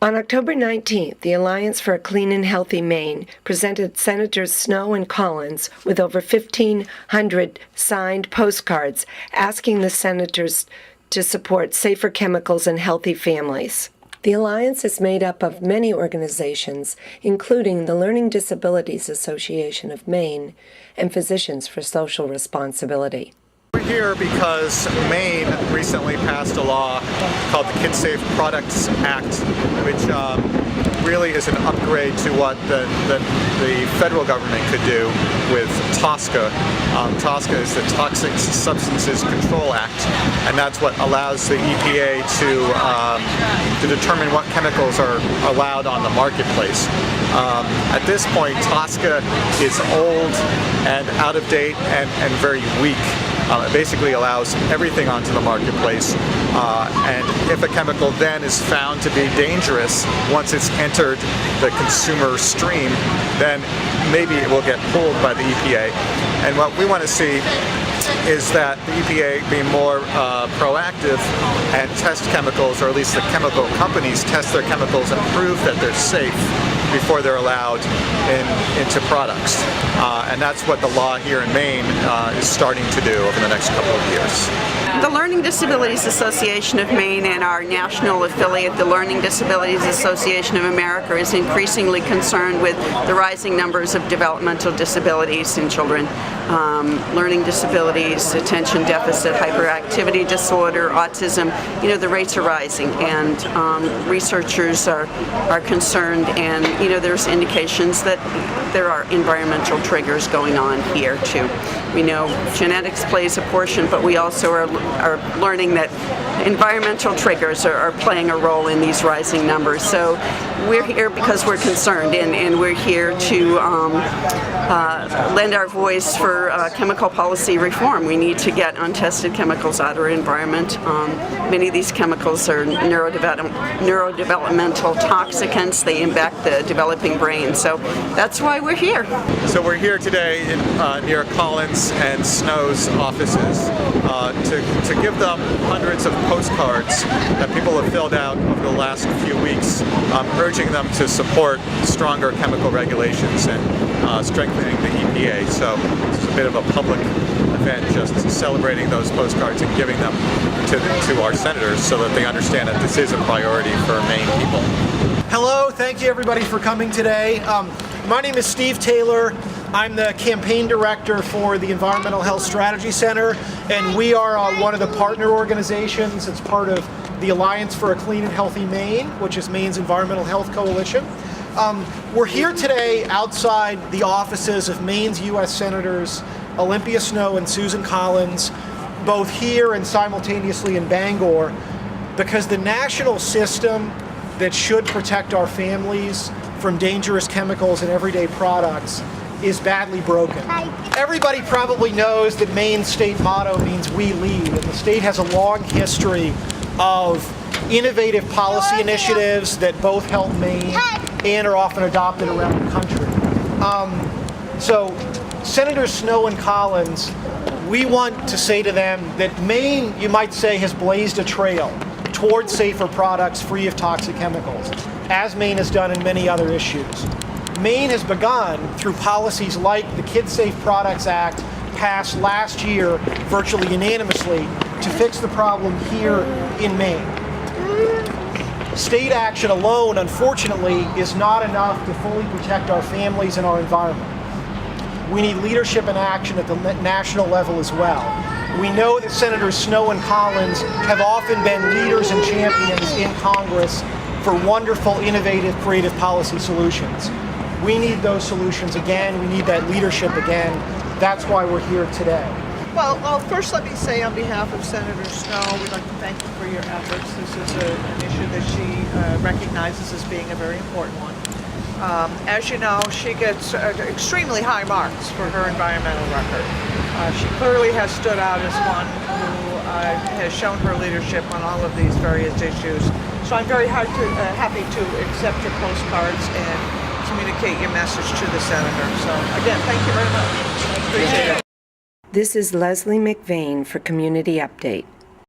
On October 19th, the Alliance for a Clean and Healthy Maine presented Senators Snowe and Collins with over 1,500 signed postcards asking the senators to support safer chemicals and healthy families. The Alliance is made up of many organizations, including the Learning Disabilities Association of Maine and Physicians for Social Responsibility. We're here because Maine recently passed a law called the Kid Safe Products Act, which really is an upgrade to what the federal government could do with TSCA. TSCA is the Toxic Substances Control Act, and that's what allows the EPA to determine what chemicals are allowed on the marketplace. At this point, TSCA is old and out of date and very weak. It basically allows everything onto the marketplace, and if a chemical then is found to be dangerous once it's entered the consumer stream, then maybe it will get pulled by the EPA. And what we want to see is that the EPA be more proactive and test chemicals, or at least the chemical companies test their chemicals and prove that they're safe before they're allowed into products. And that's what the law here in Maine is starting to do over the next couple of years. The Learning Disabilities Association of Maine and our national affiliate, the Learning Disabilities Association of America, is increasingly concerned with the rising numbers of developmental disabilities in children. Learning disabilities, attention deficit, hyperactivity disorder, autism, the rates are rising, and researchers are concerned, and there's indications that there are environmental triggers going on here too. We know genetics plays a portion, but we also are learning that environmental triggers are playing a role in these rising numbers. So we're here because we're concerned, and we're here to lend our voice for chemical policy reform. We need to get untested chemicals out of our environment. Many of these chemicals are neurodevelopmental toxicants. They impact the developing brain. So that's why we're here. So we're here today near Collins and Snowe's offices to give them hundreds of postcards that people have filled out over the last few weeks, urging them to support stronger chemical regulations and strengthening the EPA. So this is a bit of a public event, just celebrating those postcards and giving them to our senators so that they understand that this is a priority for Maine people. Hello, thank you everybody for coming today. My name is Steve Taylor. I'm the campaign director for the Environmental Health Strategy Center, and we are one of the partner organizations. It's part of the Alliance for a Clean and Healthy Maine, which is Maine's Environmental Health Coalition. We're here today outside the offices of Maine's U.S. Senators Olympia Snowe and Susan Collins, both here and simultaneously in Bangor, because the national system that should protect our families from dangerous chemicals and everyday products is badly broken. Everybody probably knows that Maine's state motto means "We lead," and the state has a long history of innovative policy initiatives that both help Maine and are often adopted around the country. So Senators Snowe and Collins, we want to say to them that Maine, you might say, has blazed a trail towards safer products free of toxic chemicals, as Maine has done in many other issues. Maine has begun through policies like the Kid Safe Products Act, passed last year virtually unanimously, to fix the problem here in Maine. State action alone, unfortunately, is not enough to fully protect our families and our environment. We need leadership and action at the national level as well. We know that Senators Snowe and Collins have often been leaders and champions in Congress for wonderful, innovative, creative policy solutions. We need those solutions again. We need that leadership again. That's why we're here today. Well, first let me say on behalf of Senator Snowe, we'd like to thank you for your efforts. This is an issue that she recognizes as being a very important one. As you know, she gets extremely high marks for her environmental record. She clearly has stood out as one who has shown her leadership on all of these various issues. So I'm very happy to accept your postcards and communicate your message to the senator. So again, thank you very much. I appreciate it. This is Leslie McVeigh for Community Update.